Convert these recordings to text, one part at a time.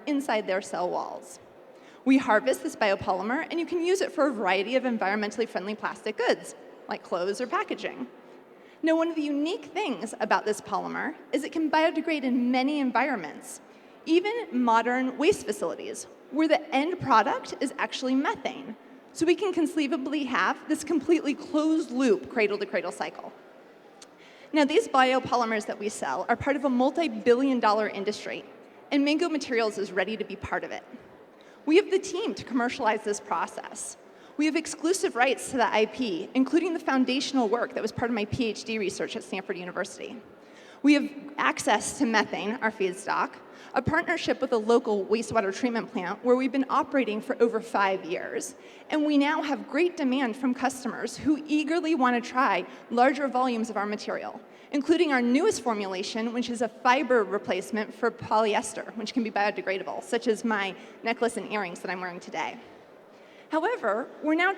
inside their cell walls. We harvest this biopolymer, and you can use it for a variety of environmentally friendly plastic goods, like clothes or packaging. Now, one of the unique things about this polymer is it can biodegrade in many environments, even modern waste facilities, where the end product is actually methane. So we can conceivably have this completely closed-loop cradle-to-cradle cycle. Now, these biopolymers that we sell are part of a multi-billion-dollar industry, and Mango Materials is ready to be part of it. We have the team to commercialize this process. We have exclusive rights to the IP, including the foundational work that was part of my PhD research at Stanford University. We have access to methane, our feedstock, a partnership with a local wastewater treatment plant where we've been operating for over 5 years. And we now have great demand from customers who eagerly want to try larger volumes of our material, including our newest formulation, which is a fiber replacement for polyester, which can be biodegradable, such as my necklace and earrings that I'm wearing today. However, we're now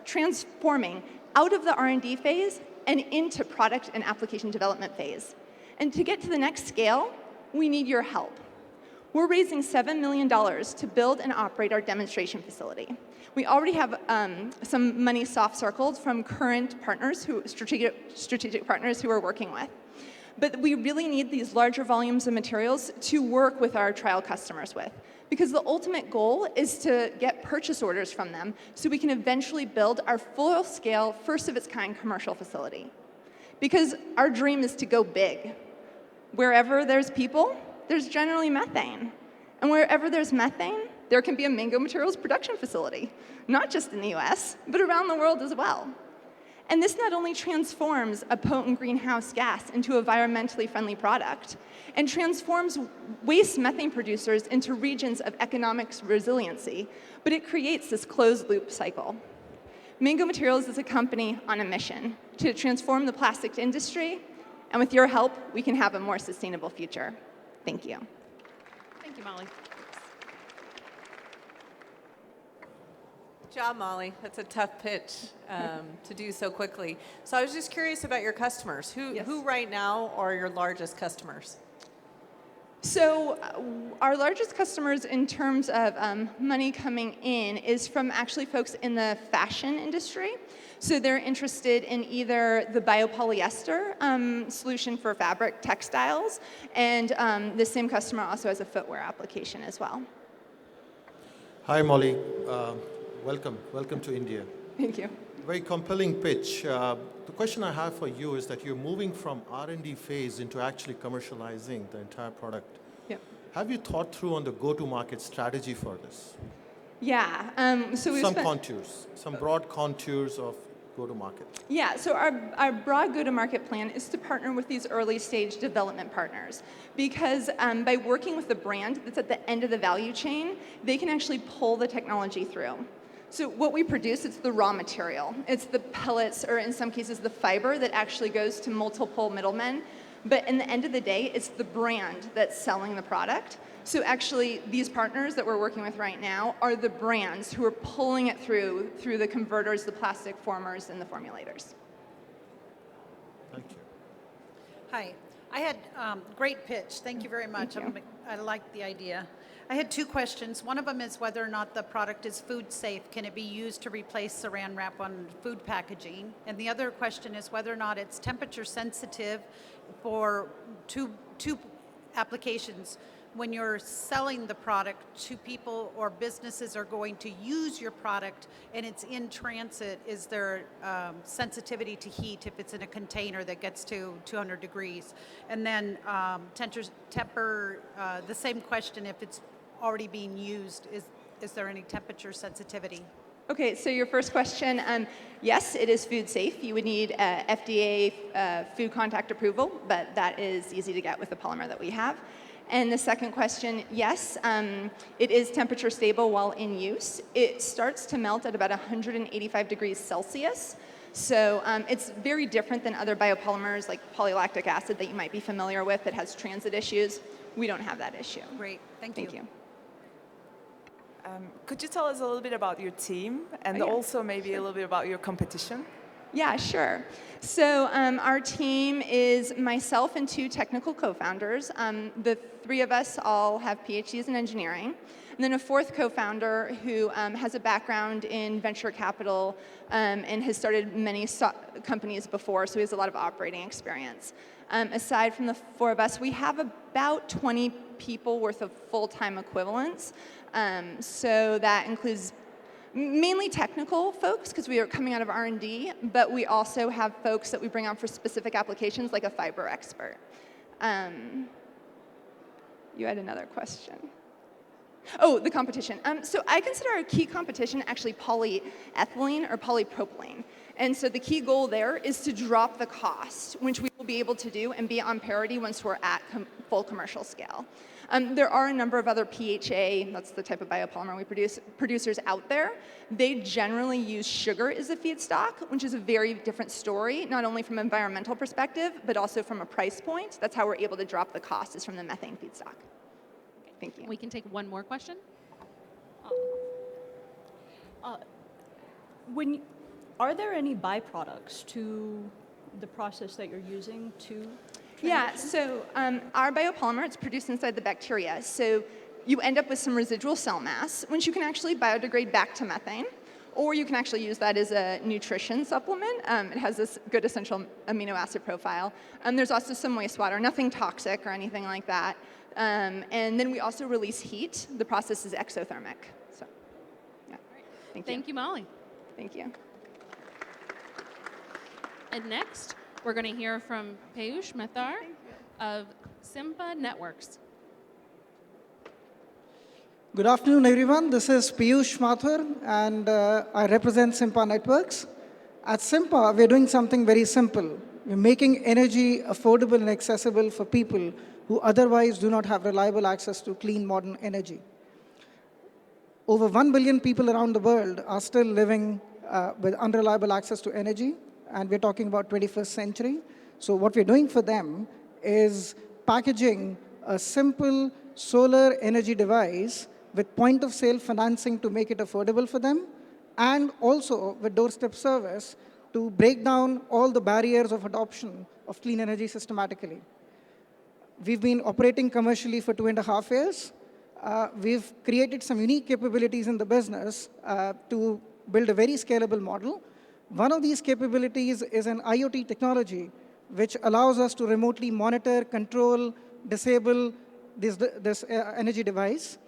transforming out of the R&D phase and into product and application development phase. And to get to the next scale, we need your help. We're raising $7 million to build and operate our demonstration facility. We already have some money soft-circled from current partners, strategic partners who we're working with. But we really need these larger volumes of materials to work with our trial customers with, because the ultimate goal is to get purchase orders from them so we can eventually build our full-scale, first-of-its-kind commercial facility. Because our dream is to go big. Wherever there's people, there's generally methane. And wherever there's methane, there can be a Mango Materials production facility, not just in the US, but around the world as well. And this not only transforms a potent greenhouse gas into a environmentally friendly product, and transforms waste methane producers into regions of economic resiliency, but it creates this closed-loop cycle. Mango Materials is a company on a mission to transform the plastics industry, and with your help, we can have a more sustainable future. Thank you. Thank you, Molly. Good job, Molly. That's a tough pitch to do so quickly. So I was just curious about your customers. Who right now are your largest customers? So our largest customers in terms of money coming in is from actually folks in the fashion industry. So they're interested in either the biopolyester solution for fabric textiles, and the same customer also has a footwear application as well. Hi, Molly. Welcome to India. Thank you. Very compelling pitch. The question I have for you is that you're moving from R&D phase into actually commercializing the entire product. Yep. Have you thought through on the go-to-market strategy for this? Yeah. So we've some broad contours of go-to-market. Yeah, so our broad go-to-market plan is to partner with these early-stage development partners, because by working with the brand that's at the end of the value chain, they can actually pull the technology through. So what we produce, it's the raw material. It's the pellets, or in some cases, the fiber that actually goes to multiple middlemen. But in the end of the day, it's the brand that's selling the product. So actually, these partners that we're working with right now are the brands who are pulling it through the converters, the plastic formers, and the formulators. Thank you. Hi. I had great pitch. Thank you very much. I like the idea. I had two questions. One of them is whether or not the product is food safe. Can it be used to replace saran wrap on food packaging? And the other question is whether or not it's temperature sensitive for two applications. When you're selling the product to people or businesses are going to use your product and it's in transit, is there sensitivity to heat if it's in a container that gets to 200 degrees? And then the same question, if it's already being used, is there any temperature sensitivity? Okay, so your first question, yes, it is food safe. You would need FDA food contact approval, but that is easy to get with the polymer that we have. And the second question, yes, it is temperature stable while in use. It starts to melt at about 185 degrees Celsius. So it's very different than other biopolymers like polylactic acid that you might be familiar with that has transit issues. We don't have that issue. Great, thank you. Could you tell us a little bit about your team and also maybe a little bit about your competition? Yeah, sure. So our team is myself and two technical co-founders. The three of us all have PhDs in engineering. And then a fourth co-founder who has a background in venture capital and has started many companies before, so he has a lot of operating experience. Aside from the four of us, we have about 20 people worth of full-time equivalents. So that includes mainly technical folks, because we are coming out of R&D, but we also have folks that we bring on for specific applications, like a fiber expert. You had another question. Oh, the competition. So I consider our key competition actually polyethylene or polypropylene. And so the key goal there is to drop the cost, which we will be able to do and be on parity once we're at full commercial scale. There are a number of other PHA, that's the type of biopolymer we produce, producers out there. They generally use sugar as a feedstock, which is a very different story, not only from an environmental perspective, but also from a price point. That's how we're able to drop the cost, is from the methane feedstock. Thank you. We can take one more question. Are there any byproducts to the process that you're using to? Yeah, so our biopolymer, it's produced inside the bacteria. So you end up with some residual cell mass, which you can actually biodegrade back to methane, or you can actually use that as a nutrition supplement. It has this good essential amino acid profile. There's also some wastewater, nothing toxic or anything like that. And then we also release heat. The process is exothermic. So, yeah. Thank you. Thank you, Molly. Thank you. And next, we're going to hear from Piyush Mathur of Simpa Networks. Good afternoon, everyone. This is Piyush Mathur, and I represent Simpa Networks. At Simpa, we're doing something very simple. We're making energy affordable and accessible for people who otherwise do not have reliable access to clean, modern energy. Over 1 billion people around the world are still living with unreliable access to energy, and we're talking about 21st century. So what we're doing for them is packaging a simple solar energy device with point-of-sale financing to make it affordable for them, and also with doorstep service to break down all the barriers of adoption of clean energy systematically. We've been operating commercially for 2.5 years. We've created some unique capabilities in the business to build a very scalable model. One of these capabilities is an IoT technology, which allows us to remotely monitor, control, disable this energy device.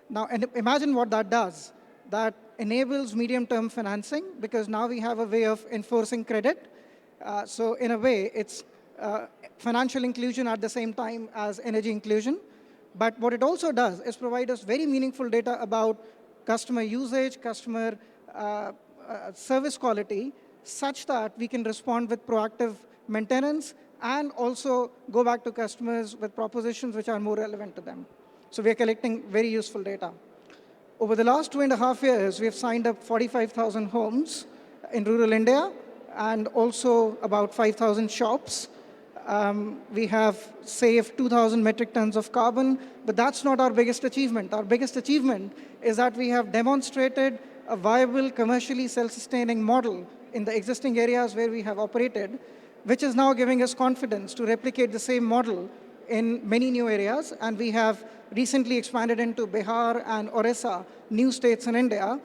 Now, and imagine what that does. That enables medium-term financing, because now we have a way of enforcing credit. So in a way, it's financial inclusion at the same time as energy inclusion. But what it also does is provide us very meaningful data about customer usage, customer service quality, such that we can respond with proactive maintenance and also go back to customers with propositions which are more relevant to them. So we're collecting very useful data. Over the last 2.5 years, we have signed up 45,000 homes in rural India and also about 5,000 shops. We have saved 2,000 metric tons of carbon, but that's not our biggest achievement. Our biggest achievement is that we have demonstrated a viable, commercially self-sustaining model in the existing areas where we have operated, which is now giving us confidence to replicate the same model in many new areas. And we have recently expanded into Bihar and Orissa, new states in India,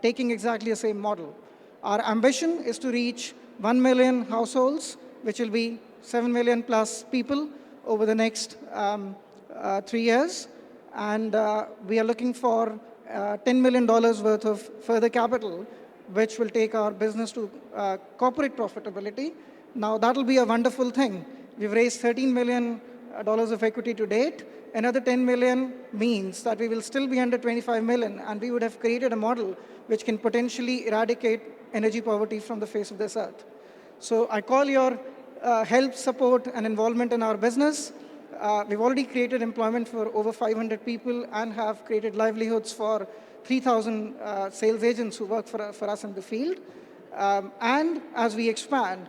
taking exactly the same model. Our ambition is to reach 1 million households, which will be 7 million plus people over the next 3 years. And we are looking for $10 million worth of further capital, which will take our business to corporate profitability. Now, that'll be a wonderful thing. We've raised $13 million of equity to date. Another 10 million means that we will still be under 25 million, and we would have created a model which can potentially eradicate energy poverty from the face of this earth. So I call your help, support, and involvement in our business. We've already created employment for over 500 people and have created livelihoods for 3,000 sales agents who work for us in the field. And as we expand,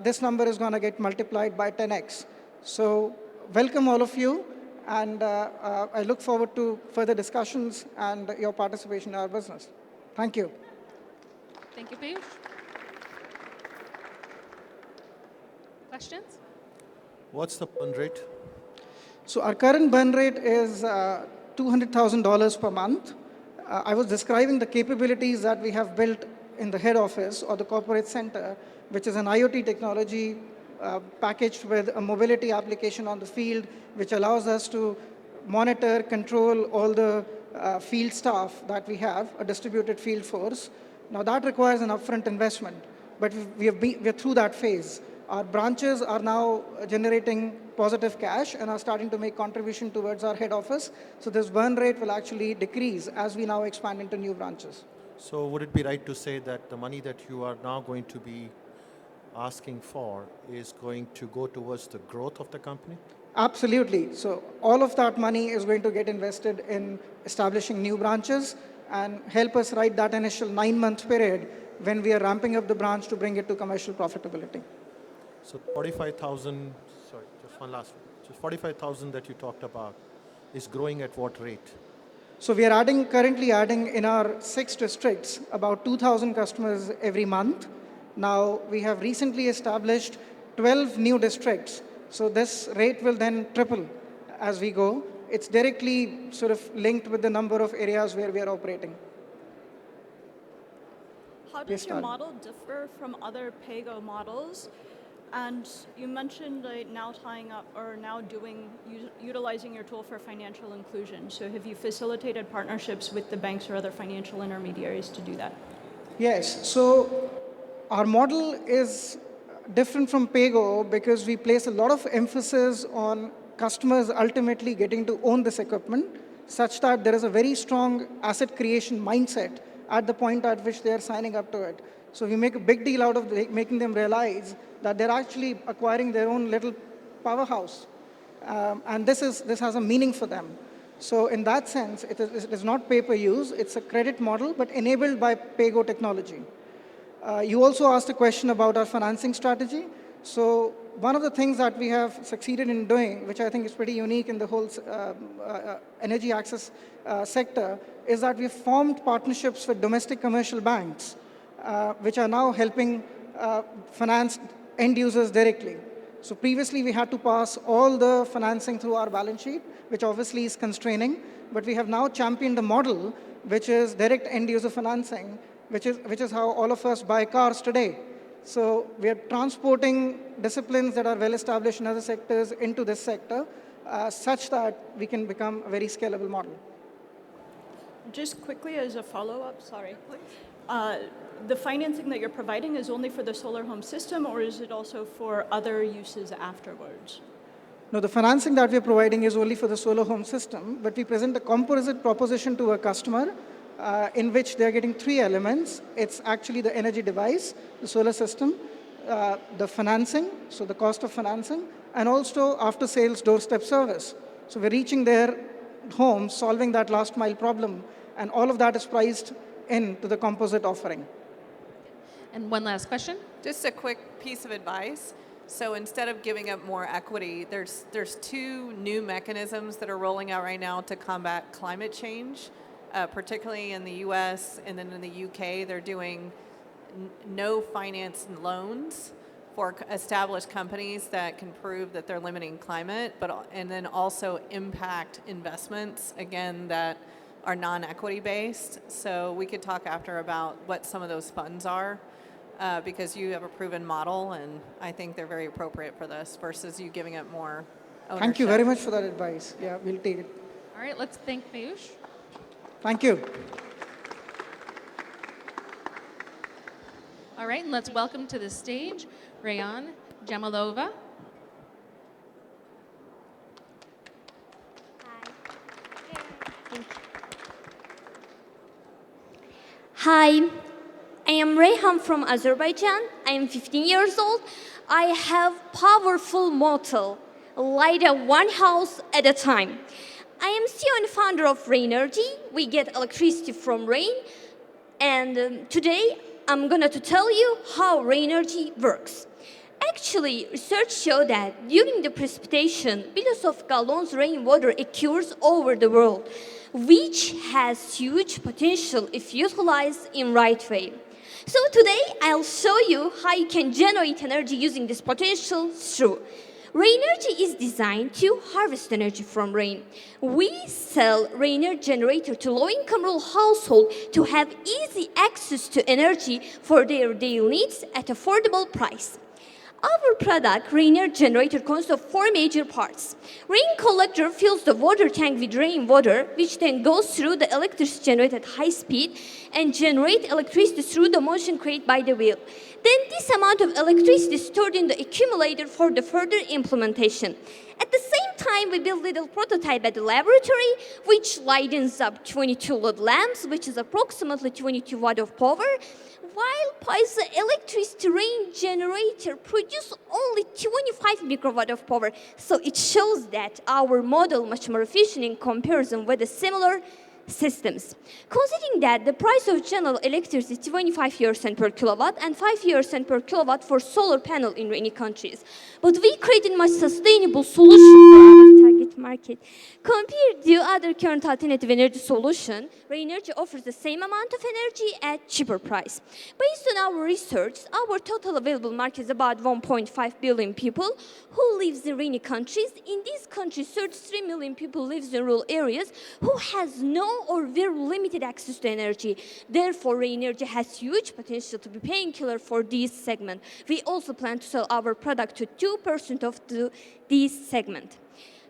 this number is going to get multiplied by 10x. So welcome all of you, and I look forward to further discussions and your participation in our business. Thank you. Thank you, Piyush. questions? What's the burn rate? So our current burn rate is $200,000 per month. I was describing the capabilities that we have built in the head office or the corporate center, which is an IoT technology packaged with a mobility application on the field, which allows us to monitor, control all the field staff that we have, a distributed field force. Now that requires an upfront investment, but we're through that phase. Our branches are now generating positive cash and are starting to make contribution towards our head office. So this burn rate will actually decrease as we now expand into new branches. So would it be right to say that the money that you are now going to be asking for is going to go towards the growth of the company? Absolutely. So all of that money is going to get invested in establishing new branches and help us ride that initial 9-month period when we are ramping up the branch to bring it to commercial profitability. So 45,000, sorry, just one last one. So 45,000 that you talked about is growing at what rate? So we are currently adding in our 6 districts about 2,000 customers every month. Now we have recently established 12 new districts. So this rate will then triple as we go. It's directly sort of linked with the number of areas where we are operating. How does your model differ from other PAYGO models? And you mentioned now tying up or now utilizing your tool for financial inclusion. So have you facilitated partnerships with the banks or other financial intermediaries to do that? Yes. So our model is different from PAYGO because we place a lot of emphasis on customers ultimately getting to own this equipment, such that there is a very strong asset creation mindset at the point at which they are signing up to it. So we make a big deal out of making them realize that they're actually acquiring their own little powerhouse. And this has a meaning for them. So in that sense, it is not pay-per-use. It's a credit model, but enabled by PAYGO technology. You also asked a question about our financing strategy. So one of the things that we have succeeded in doing, which I think is pretty unique in the whole energy access sector, is that we've formed partnerships with domestic commercial banks, which are now helping finance end users directly. So previously we had to pass all the financing through our balance sheet, which obviously is constraining, but we have now championed a model which is direct end user financing, which is how all of us buy cars today. So we are transporting disciplines that are well established in other sectors into this sector, such that we can become a very scalable model. Just quickly as a follow-up, sorry. The financing that you're providing is only for the solar home system, or is it also for other uses afterwards? No, the financing that we're providing is only for the solar home system, but we present a composite proposition to a customer in which they're getting 3 elements. It's actually the energy device, the solar system, the financing, so the cost of financing, and also after-sales doorstep service. So we're reaching their home, solving that last mile problem, and all of that is priced into the composite offering. And one last question. Just a quick piece of advice. So instead of giving up more equity, there's 2 new mechanisms that are rolling out right now to combat climate change, particularly in the U.S. and then in the U.K. They're doing no finance loans for established companies that can prove that they're limiting climate, and then also impact investments, again, that are non-equity based. So we could talk after about what some of those funds are, because you have a proven model, and I think they're very appropriate for this versus you giving up more ownership. Thank you very much for that advice. Yeah, we'll take it. All right, let's thank Piyush. Thank you. All right, and let's welcome to the stage Rayan Jamalova. Hi, I am Reyhan from Azerbaijan. I am 15 years old. I have powerful motto, light up one house at a time. I am CEO and founder of Rainergy. We get electricity from rain. And today, I'm going to tell you how Rainergy works. Actually, research shows that during the precipitation, billions of gallons rainwater occurs over the world, which has huge potential if utilized in right way. So today I'll show you how you can generate energy using this potential through. Rainergy is designed to harvest energy from rain. We sell Rainer generator to low-income rural households to have easy access to energy for their daily needs at affordable price. Our product, Rainer generator, consists of 4 major parts. Rain collector fills the water tank with rainwater, which then goes through the electricity generated at high speed and generate electricity through the motion created by the wheel. Then this amount of electricity is stored in the accumulator for the further implementation. At the same time, we build little prototype at the laboratory, which lightens up 22 LED lamps, which is approximately 22 watt of power, while piezoelectric rain generator produce only 25 microwatt of power. So it shows that our model much more efficient in comparison with the similar systems. Considering that the price of general electricity is 25 cents per kilowatt and 5 cents per kilowatt for solar panel in many countries. But we created much sustainable solution for our target market. Compared to other current alternative energy solution, Rainergy offers the same amount of energy at cheaper price. Based on our research, our total available market is about 1.5 billion people who lives in rainy countries. In these countries, 33 million people lives in rural areas who has no or very limited access to energy. Therefore, Rainergy has huge potential to be painkiller for this segment. We also plan to sell our product to 2% of this segment.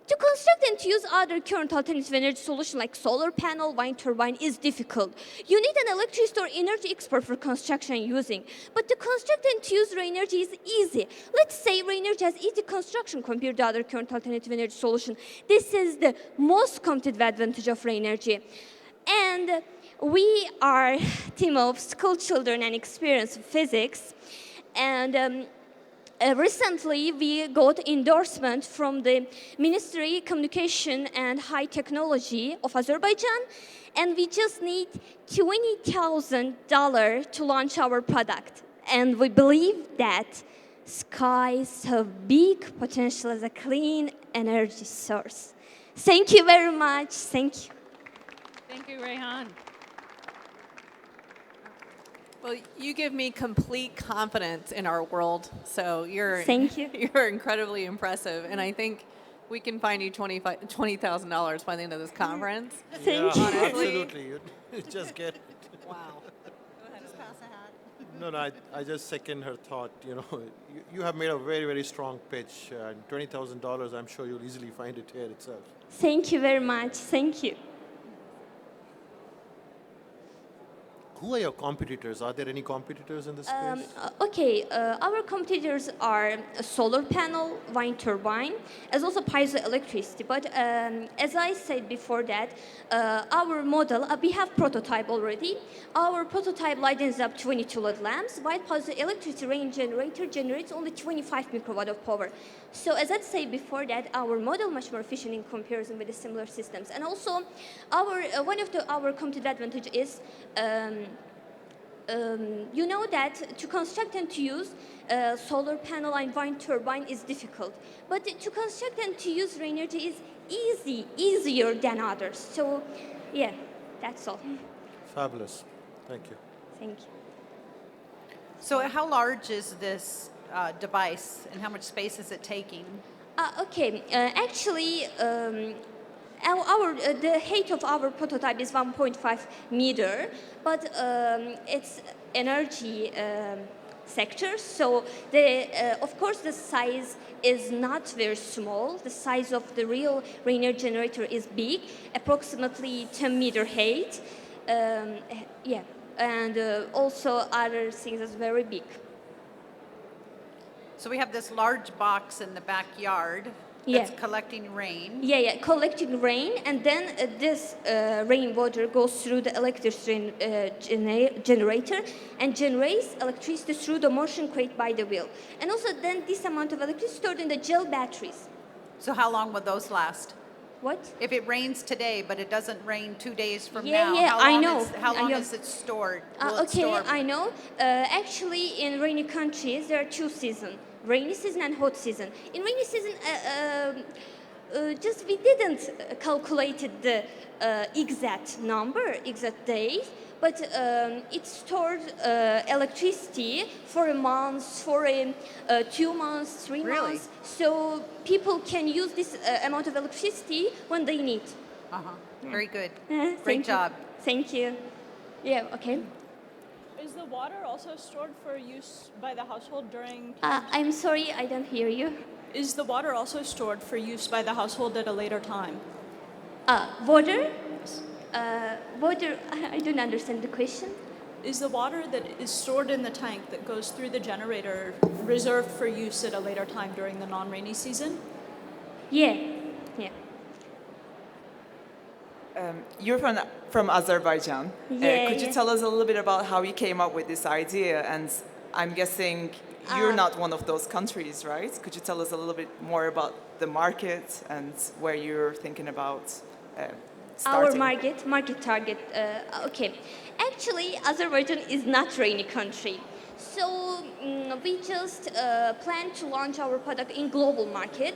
To construct and to use other current alternative energy solutions like solar panel, wind turbine is difficult. You need an electricity or energy expert for construction and using. But to construct and to use Rainergy is easy. Let's say Rainergy has easy construction compared to other current alternative energy solutions. This is the most competitive advantage of Rainergy. And we are a team of school children and experienced physics. And recently, we got endorsement from the Ministry of Communication and High Technology of Azerbaijan, and we just need $20,000 to launch our product. And we believe that skies have big potential as a clean energy source. Thank you very much. Thank you. Thank you, Rayhan. Well, you give me complete confidence in our world, so Thank you. You're incredibly impressive, and I think we can find you $20,000 by the end of this conference. Thank you. Absolutely. You just get. Wow. No, I just second her thought. You have made a very, very strong pitch. $20,000, I'm sure you'll easily find it here itself. Thank you very much. Thank you. Who are your competitors? Are there any competitors in this space? Okay, our competitors are a solar panel, wind turbine, as also piezoelectricity. But as I said before that, our model, we have prototype already. Our prototype lightens up 22 LED lamps, while piezoelectricity rain generator generates only 25 microwatt of power. So as I said before that, our model much more efficient in comparison with the similar systems. And also, one of our competitive advantage is you know that to construct and to use solar panel and wind turbine is difficult. But to construct and to use Rainergy is easier than others. So, yeah, that's all. Fabulous. Thank you. Thank you. So how large is this device and how much space is it taking? Okay, actually, the height of our prototype is 1.5 meter, but it's energy sector. So of course the size is not very small. The size of the real Rainer generator is big, approximately 10 meter height. Yeah, and also other things is very big. So we have this large box in the backyard that's collecting rain. Yeah, collecting rain, and then this rainwater goes through the electricity generator and generates electricity through the motion created by the wheel. And also then this amount of electricity stored in the gel batteries. So how long will those last? What? If it rains today, but it doesn't rain 2 days from Yeah, now, yeah, how long I know. is it stored? Will it Okay, store? I know. Actually, in rainy countries, there are 2 seasons. Rainy season and hot season. In rainy season, just we didn't calculated the exact number, exact days, but it stored electricity for a month, for 2 months, 3 Really? months. So people can use this amount of electricity when they need. Very good. Thank Great you. job. Thank you. Yeah, okay. Is the water also stored for use by the household during? I'm sorry, I don't hear you. Is the water also stored for use by the household at a later time? Water? Water, I don't understand the question. Is the water that is stored in the tank that goes through the generator reserved for use at a later time during the non-rainy season? Yeah, yeah. You're from Azerbaijan. Yeah, Could you yeah. tell us a little bit about how you came up with this idea? And I'm guessing you're not one of those countries, right? Could you tell us a little bit more about the market and where you're thinking about starting? Our market target. Okay, actually, Azerbaijan is not rainy country, so we just plan to launch our product in global market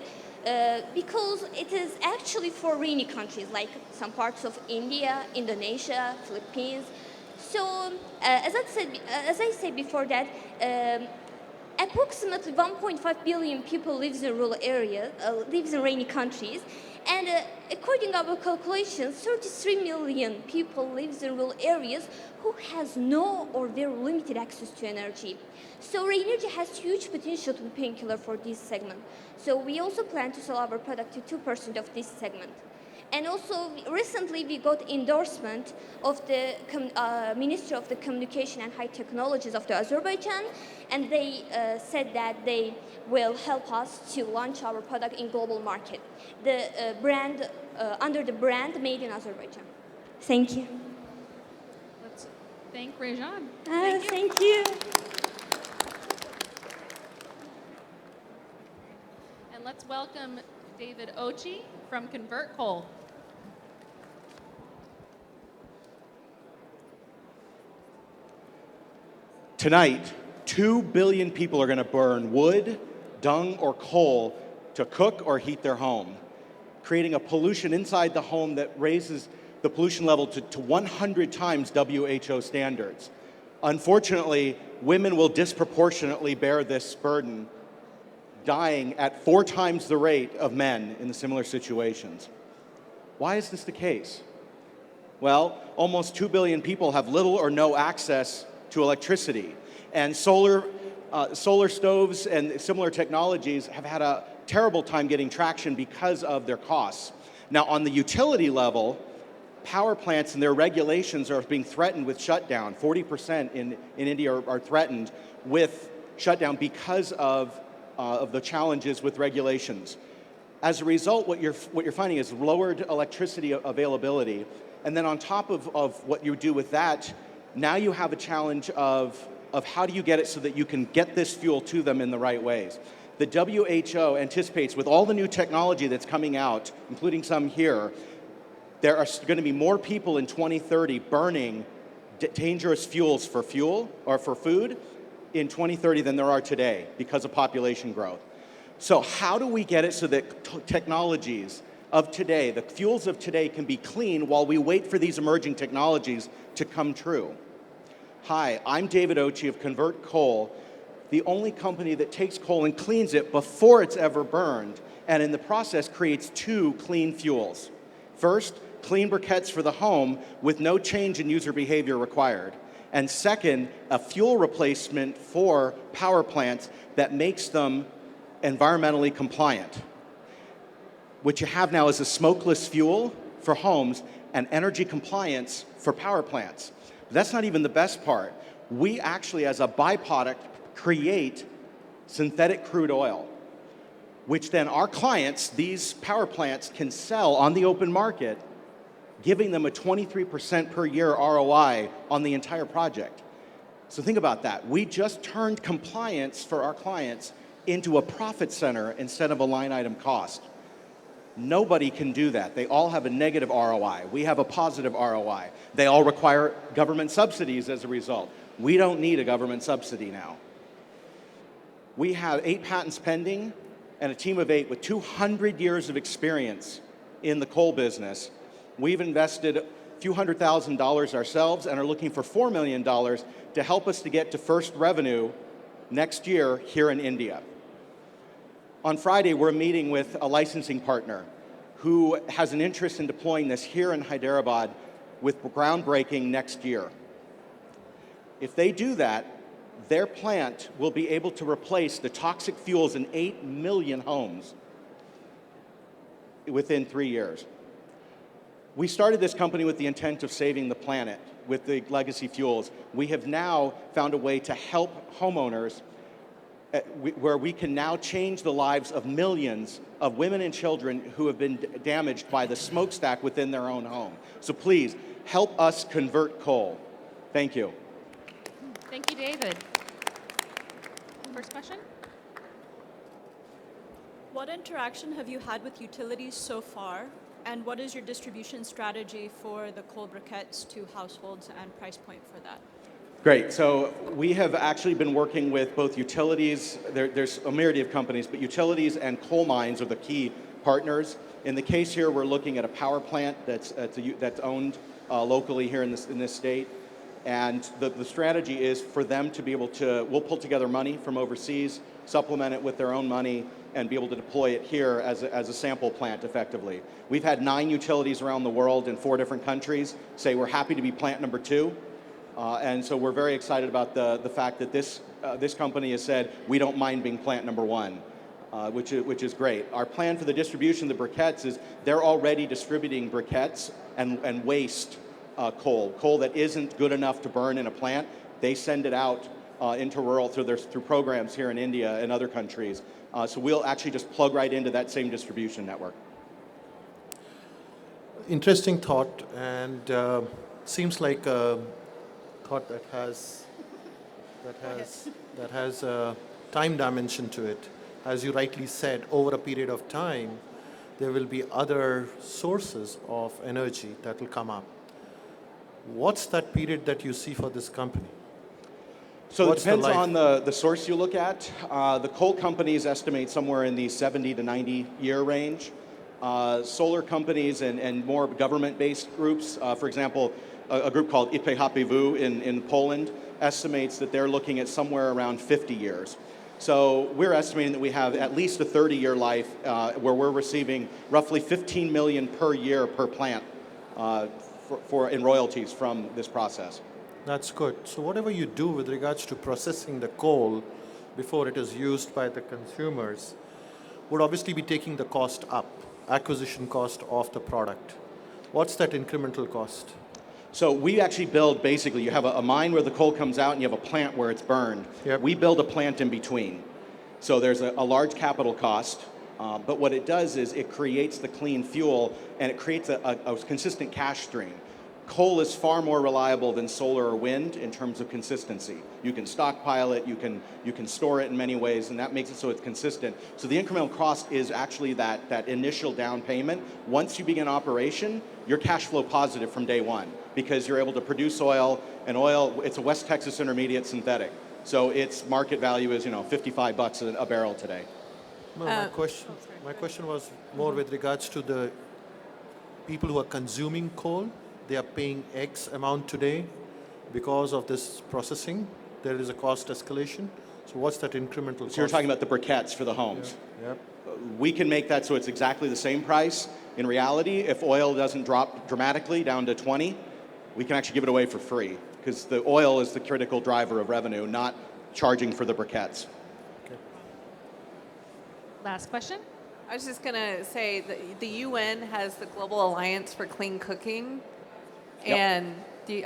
because it is actually for rainy countries like some parts of India, Indonesia, Philippines. So as I said before that. Approximately 1.5 billion people lives in rural areas, lives in rainy countries, and according to our calculations, 33 million people lives in rural areas who has no or very limited access to energy. So Rainergy has huge potential to be painkiller for this segment. So we also plan to sell our product to 2% of this segment. And also, recently we got endorsement of the Ministry of the Communication and High Technologies of the Azerbaijan, and they said that they will help us to launch our product in global market. The brand under the brand Made in Azerbaijan. Thank you. Let's thank Rejan. Thank you. And let's welcome David Ochi from Convert Coal. Tonight, 2 billion people are going to burn wood, dung, or coal to cook or heat their home, creating a pollution inside the home that raises the pollution level to 100 times WHO standards. Unfortunately, women will disproportionately bear this burden, dying at 4 times the rate of men in the similar situations. Why is this the case? Well, almost 2 billion people have little or no access to electricity, and solar stoves and similar technologies have had a terrible time getting traction because of their costs. Now, on the utility level, power plants and their regulations are being threatened with shutdown. 40% in India are threatened with shutdown because of the challenges with regulations. As a result, what you're finding is lowered electricity availability, and then on top of what you do with that, now you have a challenge of how do you get it so that you can get this fuel to them in the right ways. The WHO anticipates with all the new technology that's coming out, including some here, there are going to be more people in 2030 burning dangerous fuels for fuel or for food in 2030 than there are today because of population growth. So how do we get it so that technologies of today, the fuels of today, can be clean while we wait for these emerging technologies to come true? Hi, I'm David Ochi of Convert Coal, the only company that takes coal and cleans it before it's ever burned, and in the process creates 2 clean fuels. First, clean briquettes for the home with no change in user behavior required. And second, a fuel replacement for power plants that makes them environmentally compliant. What you have now is a smokeless fuel for homes and energy compliance for power plants. That's not even the best part. We actually, as a byproduct, create synthetic crude oil, which then our clients, these power plants, can sell on the open market, giving them a 23% per year ROI on the entire project. So think about that. We just turned compliance for our clients into a profit center instead of a line item cost. Nobody can do that. They all have a negative ROI. We have a positive ROI. They all require government subsidies as a result. We don't need a government subsidy now. We have 8 patents pending and a team of 8 with 200 years of experience in the coal business. We've invested a few $100,000 ourselves and are looking for $4 million to help us to get to first revenue next year here in India. On Friday, we're meeting with a licensing partner who has an interest in deploying this here in Hyderabad with groundbreaking next year. If they do that, their plant will be able to replace the toxic fuels in 8 million homes within 3 years. We started this company with the intent of saving the planet with the legacy fuels. We have now found a way to help homeowners where we can now change the lives of millions of women and children who have been damaged by the smokestack within their own home. So please, help us convert coal. Thank you. Thank you, David. First question? What interaction have you had with utilities so far? And what is your distribution strategy for the coal briquettes to households and price point for that? Great. So we have actually been working with both utilities, there's a myriad of companies, but utilities and coal mines are the key partners. In the case here, we're looking at a power plant that's owned locally here in this state. And the strategy is for them to be able to, we'll pull together money from overseas, supplement it with their own money, and be able to deploy it here as a sample plant effectively. We've had 9 utilities around the world in 4 different countries say we're happy to be plant number 2. And so we're very excited about the fact that this company has said we don't mind being plant number 1, which is great. Our plan for the distribution of the briquettes is they're already distributing briquettes and waste coal that isn't good enough to burn in a plant. They send it out into rural through programs here in India and other countries. So we'll actually just plug right into that same distribution network. Interesting thought, and seems like a thought that has a time dimension to it. As you rightly said, over a period of time, there will be other sources of energy that will come up. What's that period that you see for this company? So it depends on the source you look at. The coal companies estimate somewhere in the 70 to 90 year range. Solar companies and more government-based groups, for example, a group called IPHPW in Poland estimates that they're looking at somewhere around 50 years. So we're estimating that we have at least a 30-year life where we're receiving roughly 15 million per year per plant in royalties from this process. That's good. So whatever you do with regards to processing the coal before it is used by the consumers would obviously be taking the cost up, acquisition cost of the product. What's that incremental cost? So we actually build, basically, you have a mine where the coal comes out and you have a plant where it's burned. Yep. We build a plant in between. So there's a large capital cost, but what it does is it creates the clean fuel and it creates a consistent cash stream. Coal is far more reliable than solar or wind in terms of consistency. You can stockpile it, you can store it in many ways, and that makes it so it's consistent. So the incremental cost is actually that initial down payment. Once you begin operation, you're cash flow positive from day one because you're able to produce oil, and oil, it's a West Texas Intermediate synthetic. So its market value is, $55 a barrel today. No, my question was more with regards to the people who are consuming coal. They are paying X amount today because of this processing. There is a cost escalation. So what's that incremental cost? So you're talking about the briquettes for the homes. Yeah. Yep. We can make that so it's exactly the same price. In reality, if oil doesn't drop dramatically down to 20, we can actually give it away for free because the oil is the critical driver of revenue, not charging for the briquettes. Okay. Last question? I was just going to say that the UN has the Global Alliance for Clean Cooking. Yep. And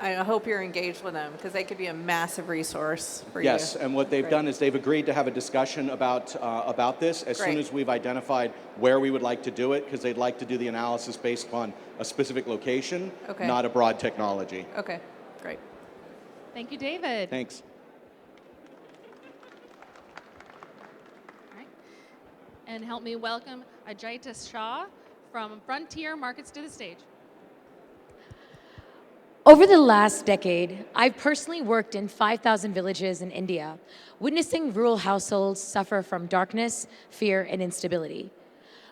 I hope you're engaged with them because they could be a massive resource for you. Yes, and what they've done is they've agreed to have a discussion about this as soon as we've identified where we would like to do it, because they'd like to do the analysis based upon a specific location, not a broad technology. Okay, great. Thank you, David. Thanks. All right. And help me welcome Ajaita Shah from Frontier Markets to the stage. Over the last decade, I've personally worked in 5,000 villages in India, witnessing rural households suffer from darkness, fear, and instability.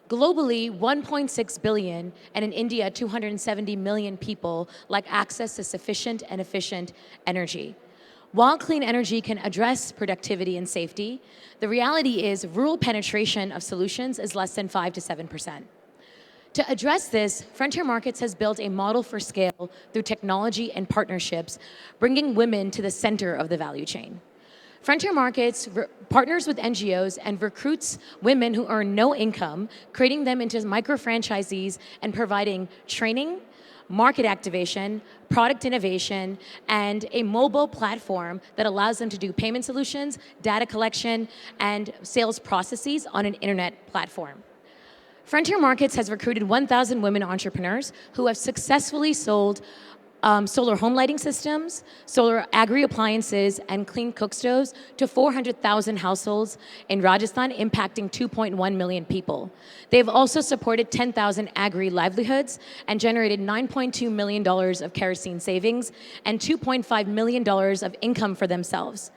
Globally, 1.6 billion, and in India, 270 million people lack access to sufficient and efficient energy. While clean energy can address productivity and safety, the reality is rural penetration of solutions is less than 5 to 7%. To address this, Frontier Markets has built a model for scale through technology and partnerships, bringing women to the center of the value chain. Frontier Markets partners with NGOs and recruits women who earn no income, creating them into micro-franchisees and providing training, market activation, product innovation, and a mobile platform that allows them to do payment solutions, data collection, and sales processes on an internet platform. Frontier Markets has recruited 1,000 women entrepreneurs who have successfully sold solar home lighting systems, solar agri-appliances, and clean cook stoves to 400,000 households in Rajasthan, impacting 2.1 million people. They've also supported 10,000 agri-livelihoods and generated $9.2 million of kerosene savings and $2.5 million of income for themselves.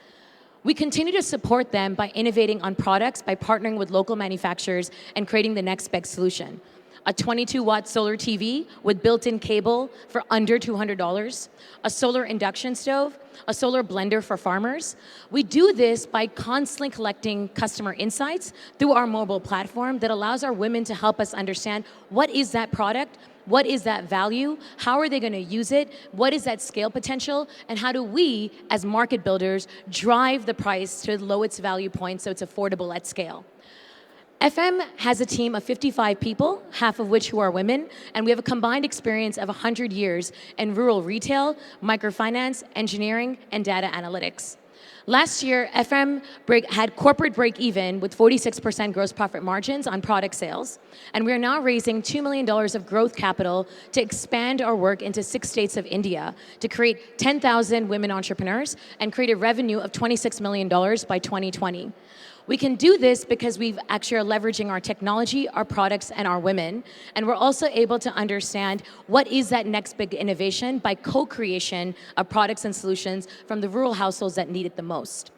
We continue to support them by innovating on products, by partnering with local manufacturers and creating the next best solution. A 22-watt solar TV with built-in cable for under $200, a solar induction stove, a solar blender for farmers. We do this by constantly collecting customer insights through our mobile platform that allows our women to help us understand what is that product, what is that value, how are they going to use it, what is that scale potential, and how do we, as market builders, drive the price to the lowest value point so it's affordable at scale. FM has a team of 55 people, half of which who are women, and we have a combined experience of 100 years in rural retail, microfinance, engineering, and data analytics. Last year, FM had corporate break-even with 46% gross profit margins on product sales, and we are now raising $2 million of growth capital to expand our work into 6 states of India to create 10,000 women entrepreneurs and create a revenue of $26 million by 2020. We can do this because we've actually are leveraging our technology, our products, and our women, and we're also able to understand what is that next big innovation by co-creation of products and solutions from the rural households that need it the most.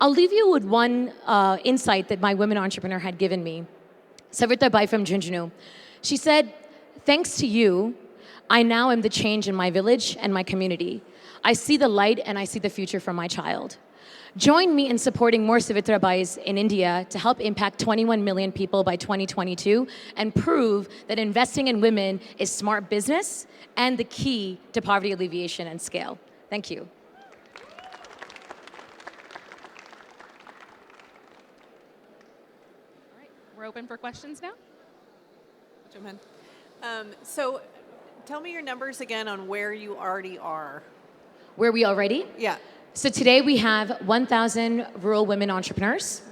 I'll leave you with one insight that my women entrepreneur had given me, Savita Bai from Junjunu. She said, "Thanks to you, I now am the change in my village and my community. I see the light and I see the future for my child." Join me in supporting more Savitra Bais in India to help impact 21 million people by 2022 and prove that investing in women is smart business and the key to poverty alleviation and scale. Thank you. All right, we're open for questions now. Jump in. So tell me your numbers again on where you already are. Where we already? Yeah. So today we have 1,000 rural women entrepreneurs.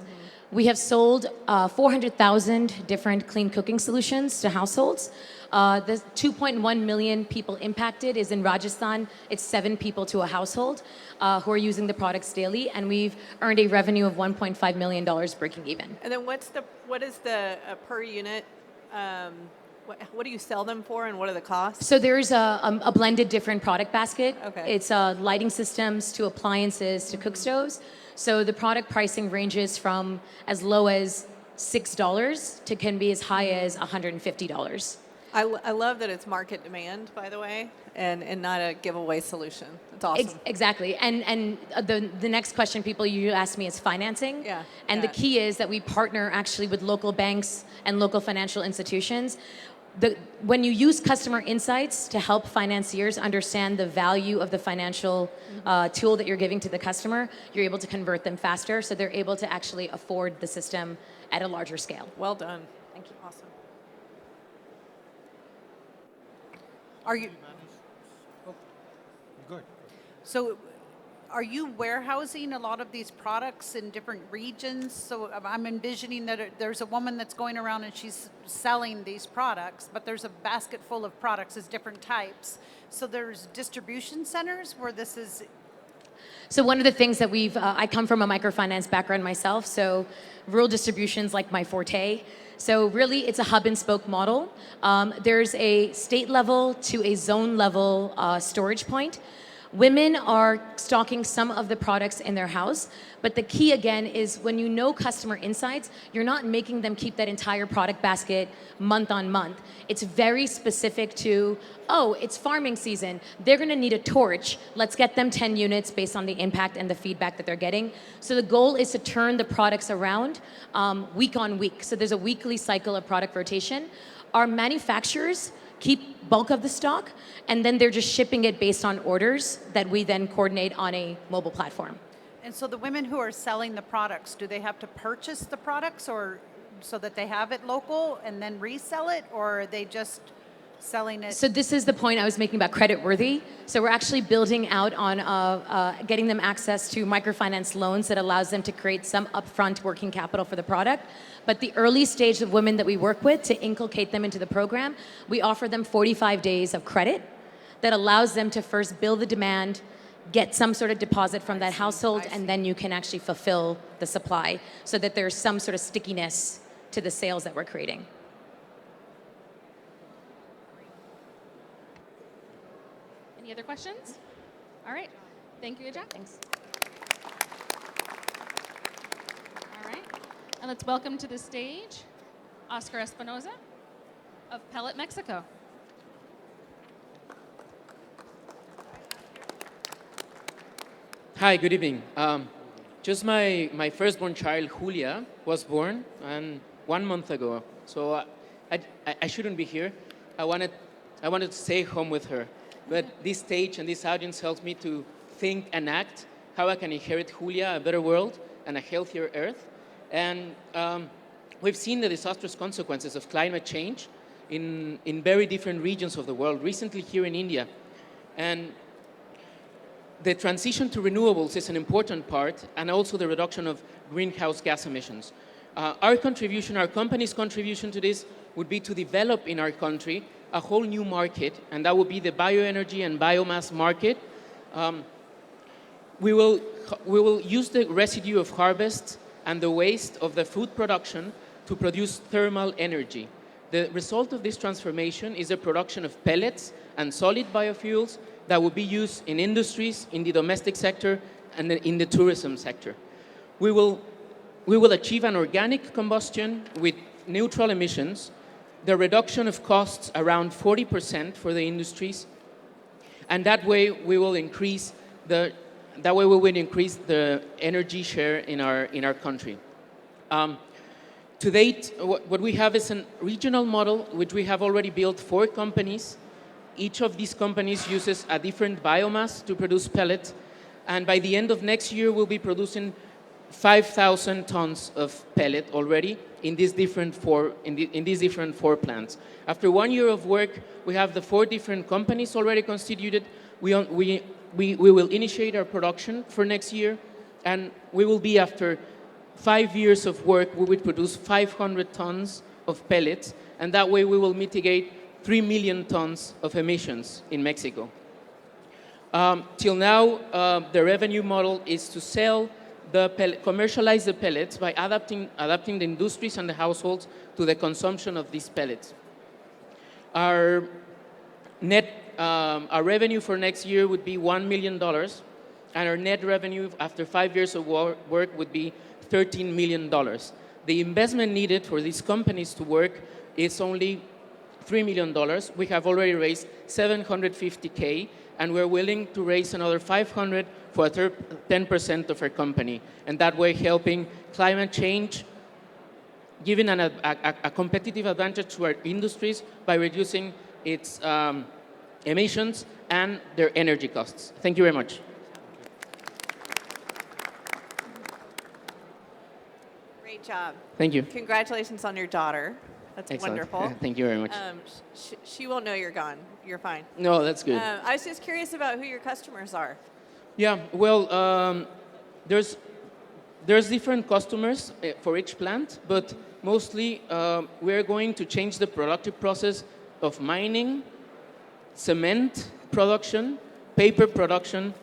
We have sold 400,000 different clean cooking solutions to households. The 2.1 million people impacted is in Rajasthan. It's 7 people to a household who are using the products daily, and we've earned a revenue of $1.5 million breaking even. And then what is the per unit? What do you sell them for, and what are the costs? So there's a blended different product basket. Okay. It's lighting systems to appliances to cook stoves. So the product pricing ranges from as low as $6 to can be as high as $150. I love that it's market demand, by the way, and not a giveaway solution. It's awesome. Exactly. And the next question people you ask me is financing. Yeah. And the key is that we partner actually with local banks and local financial institutions. When you use customer insights to help financiers understand the value of the financial tool that you're giving to the customer, you're able to convert them faster, so they're able to actually afford the system at a larger scale. Well done. Thank you. Awesome. Are you? Good. So are you warehousing a lot of these products in different regions? So I'm envisioning that there's a woman that's going around and she's selling these products, but there's a basket full of products as different types. So there's distribution centers where this is... So one of the things that I come from a microfinance background myself, so rural distribution's like my forte. So really, it's a hub and spoke model. There's a state level to a zone level storage point. Women are stocking some of the products in their house, but the key again is when you know customer insights, you're not making them keep that entire product basket month on month. It's very specific to, oh, it's farming season. They're gonna need a torch. Let's get them 10 units based on the impact and the feedback that they're getting. So the goal is to turn the products around week on week. So there's a weekly cycle of product rotation. Our manufacturers keep bulk of the stock, and then they're just shipping it based on orders that we then coordinate on a mobile platform. And so the women who are selling the products, do they have to purchase the products or so that they have it local and then resell it, or are they just selling it? So this is the point I was making about credit worthy. So we're actually building out on getting them access to microfinance loans that allows them to create some upfront working capital for the product. But the early stage of women that we work with to inculcate them into the program, we offer them 45 days of credit that allows them to first build the demand, get some sort of deposit from that household, and then you can actually fulfill the supply so that there's some sort of stickiness to the sales that we're creating. Any other questions? All right. Thank you, Jack. Thanks. All right. And let's welcome to the stage Oscar Espinoza of Pellet Mexico. Hi, good evening. Just my firstborn child, Julia, was born 1 month ago. So I shouldn't be here. I wanted to stay home with her. But this stage and this audience helps me to think and act how I can inherit Julia a better world and a healthier earth. And we've seen the disastrous consequences of climate change in very different regions of the world, recently here in India. And the transition to renewables is an important part, and also the reduction of greenhouse gas emissions. Our company's contribution to this would be to develop in our country a whole new market, and that would be the bioenergy and biomass market. We will use the residue of harvest and the waste of the food production to produce thermal energy. The result of this transformation is the production of pellets and solid biofuels that will be used in industries, in the domestic sector, and in the tourism sector. We will achieve an organic combustion with neutral emissions, the reduction of costs around 40% for the industries, and that way we will increase the energy share in our country. To date, what we have is a regional model, which we have already built 4 companies. Each of these companies uses a different biomass to produce pellets, and by the end of next year, we'll be producing 5,000 tons of pellet already in these different 4 plants. After 1 year of work, we have the 4 different companies already constituted. We will initiate our production for next year, and we will be, after 5 years of work, we will produce 500 tons of pellets, and that way we will mitigate 3 million tons of emissions in Mexico. Till now, the revenue model is to sell commercialize the pellets by adapting the industries and the households to the consumption of these pellets. Our revenue for next year would be $1 million, and our net revenue after 5 years of work would be $13 million. The investment needed for these companies to work is only $3 million. We have already raised $750K, and we're willing to raise another $500 for 10% of our company, and that way helping climate change, giving a competitive advantage to our industries by reducing its emissions and their energy costs. Thank you very much. Great job. Thank you. Congratulations on your daughter. That's Excellent. wonderful. Thank you very much. She won't know you're gone. You're fine. No, that's good. I was just curious about who your customers are. Yeah, well, there's different customers for each plant, but mostly we're going to change the productive process of mining, cement production, paper production,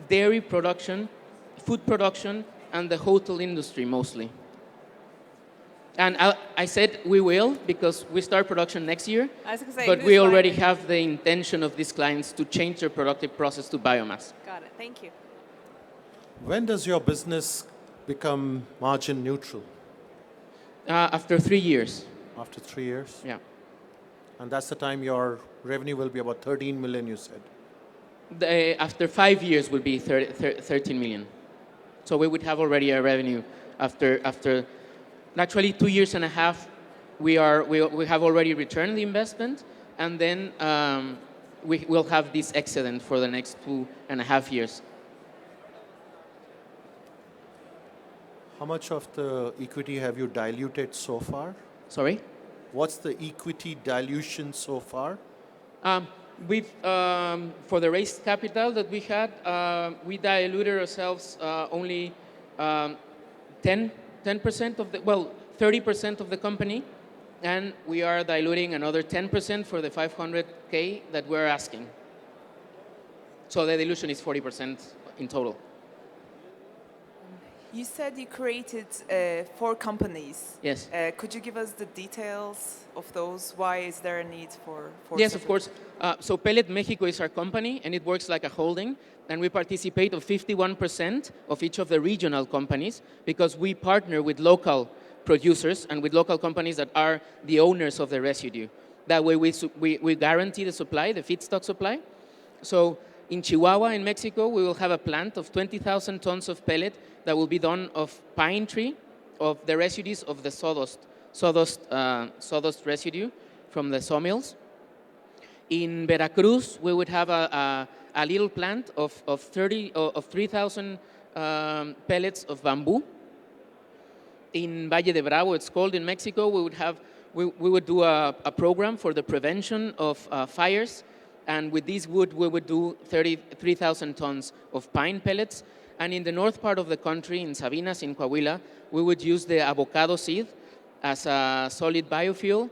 dairy production, food production, and the hotel industry mostly. And I said we will because we start production next year. I was gonna say, But who's we already buying it? have the intention of these clients to change their productive process to biomass. Got it. Thank you. When does your business become margin neutral? After 3 years. After 3 years? Yeah. And that's the time your revenue will be about 13 million, you said. After 5 years will be 13 million. So we would have already a revenue after actually 2 years and a half. We have already returned the investment, and then we will have this excedent for the next 2.5 years. How much of the equity have you diluted so far? Sorry? What's the equity dilution so far? For the raised capital that we had, we diluted ourselves only 10% of the, 30% of the company, and we are diluting another 10% for the 500K that we're asking. So the dilution is 40% in total. You said you created 4 companies. Yes. Could you give us the details of those? Why is there a need for Yes, of course. So Pellet Mexico is our company, and it works like a holding, and we participate of 51% of each of the regional companies because we partner with local producers and with local companies that are the owners of the residue. That way we guarantee the supply, the feedstock supply. So in Chihuahua, in Mexico, we will have a plant of 20,000 tons of pellet that will be done of pine tree, of the residues of the sawdust residue from the sawmills. In Veracruz, we would have a little plant of 3,000 pellets of bamboo. In Valle de Bravo, it's called in Mexico, we would do a program for the prevention of fires. And with this wood, we would do 33,000 tons of pine pellets. And in the north part of the country, in Sabinas, in Coahuila, we would use the avocado seed as a solid biofuel.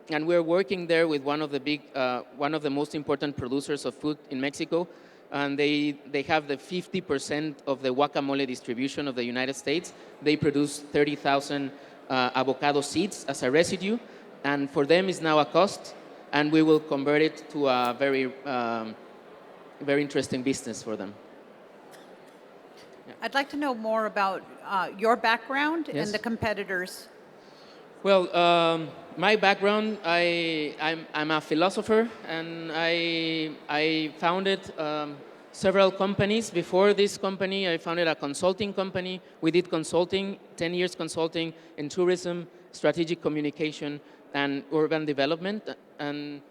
And we're working there with one of the most important producers of food in Mexico. And they have the 50% of the guacamole distribution of the United States. They produce 30,000 avocado seeds as a residue. And for them, it's now a cost. And we will convert it to a very interesting business for them. I'd like to know more about your background Yes. and the competitors. Well, my background, I'm a philosopher, and I founded several companies. Before this company, I founded a consulting company. We did consulting, 10 years consulting in tourism, strategic communication, and urban development. And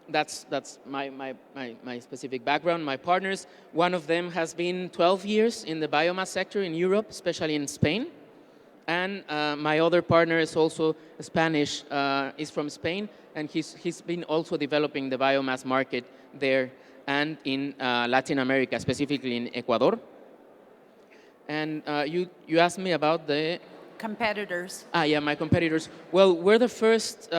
that's my specific background. My partners, one of them has been 12 years in the biomass sector in Europe, especially in Spain. And my other partner is also Spanish, is from Spain, and he's been also developing the biomass market there and in Latin America, specifically in Ecuador. And you asked me about the Competitors. yeah, my competitors. Well, we're the first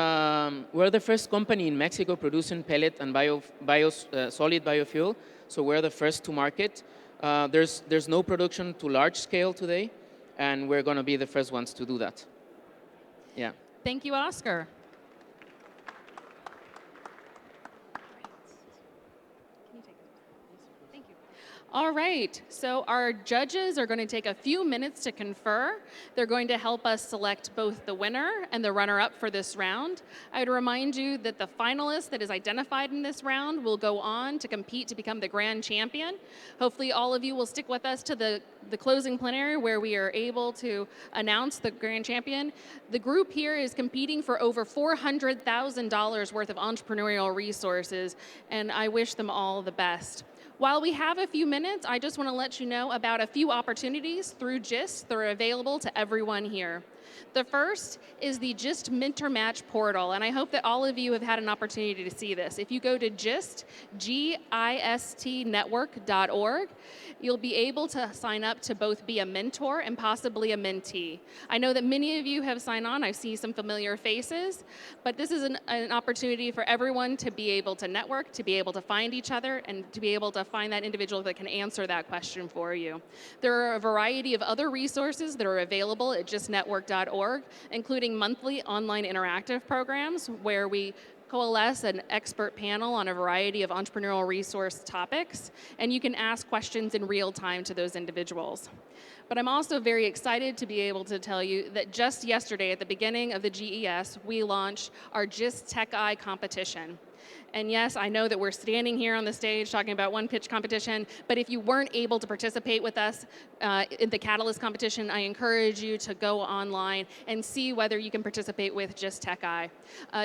company in Mexico producing pellet and solid biofuel. So we're the first to market. There's no production to large scale today, and we're going to be the first ones to do that. Yeah. Thank you, Oscar. All right, so our judges are going to take a few minutes to confer. They're going to help us select both the winner and the runner-up for this round. I would remind you that the finalist that is identified in this round will go on to compete to become the grand champion. Hopefully all of you will stick with us to the closing plenary where we are able to announce the grand champion. The group here is competing for over $400,000 worth of entrepreneurial resources, and I wish them all the best. While we have a few minutes, I just want to let you know about a few opportunities through GIST that are available to everyone here. The first is the GIST Mentor Match portal, and I hope that all of you have had an opportunity to see this. If you go to gistnetwork.org, you'll be able to sign up to both be a mentor and possibly a mentee. I know that many of you have signed on. I see some familiar faces, but this is an opportunity for everyone to be able to network, to be able to find each other, and to be able to find that individual that can answer that question for you. There are a variety of other resources that are available at gistnetwork.org, including monthly online interactive programs where we coalesce an expert panel on a variety of entrepreneurial resource topics, and you can ask questions in real time to those individuals. But I'm also very excited to be able to tell you that just yesterday at the beginning of the GES, we launched our GIST Tech Eye competition. And yes, I know that we're standing here on the stage talking about one pitch competition, but if you weren't able to participate with us in the Catalyst competition, I encourage you to go online and see whether you can participate with GIST Tech Eye.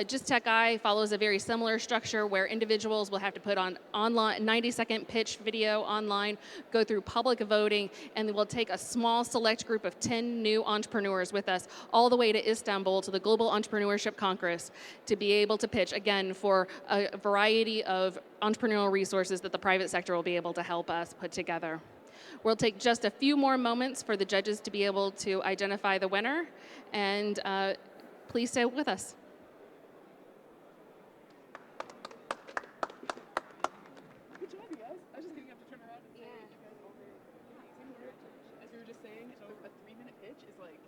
GIST Tech Eye follows a very similar structure where individuals will have to put on online 90-second pitch video online, go through public voting, and we'll take a small select group of 10 new entrepreneurs with us all the way to Istanbul to the Global Entrepreneurship Congress to be able to pitch, again, for a variety of entrepreneurial resources that the private sector will be able to help us put together. We'll take just a few more moments for the judges to be able to identify the winner, and please stay with us. Good job, you guys. I was just going to have to turn around and say, you guys all very amazing here. As we were just saying, a 3-minute pitch is like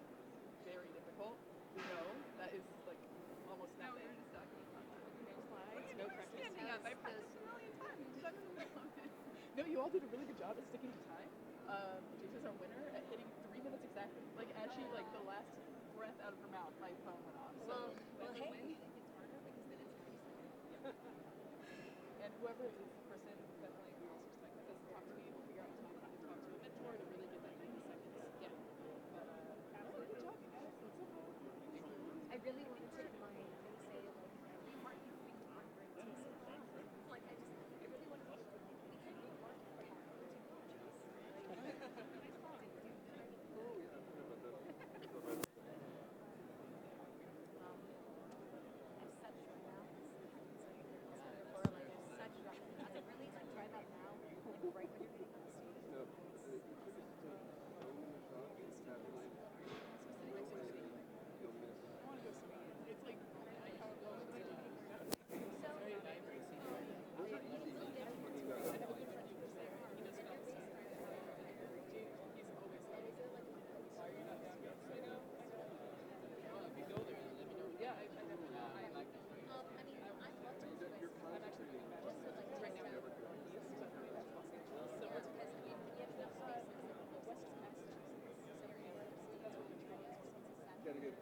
very difficult. We know that is like almost nothing. No, we were just talking about that. No slides, no practice. Standing up. I practiced a million times. No, you all did a really good job at sticking to time. Jace is our winner at hitting 3 minutes exactly. Like as she the last breath out of her mouth, my phone went off. So well, hey. It's harder because then it's 30 seconds. Yeah. And whoever is the person, definitely we also respect that doesn't talk to me, we'll figure out time to talk to a mentor to really get that 90 seconds. Yeah. But good job, you guys. That's so cool. I really wanted to say we weren't doing conferences. Like I really wanted to we can be working for Gotta get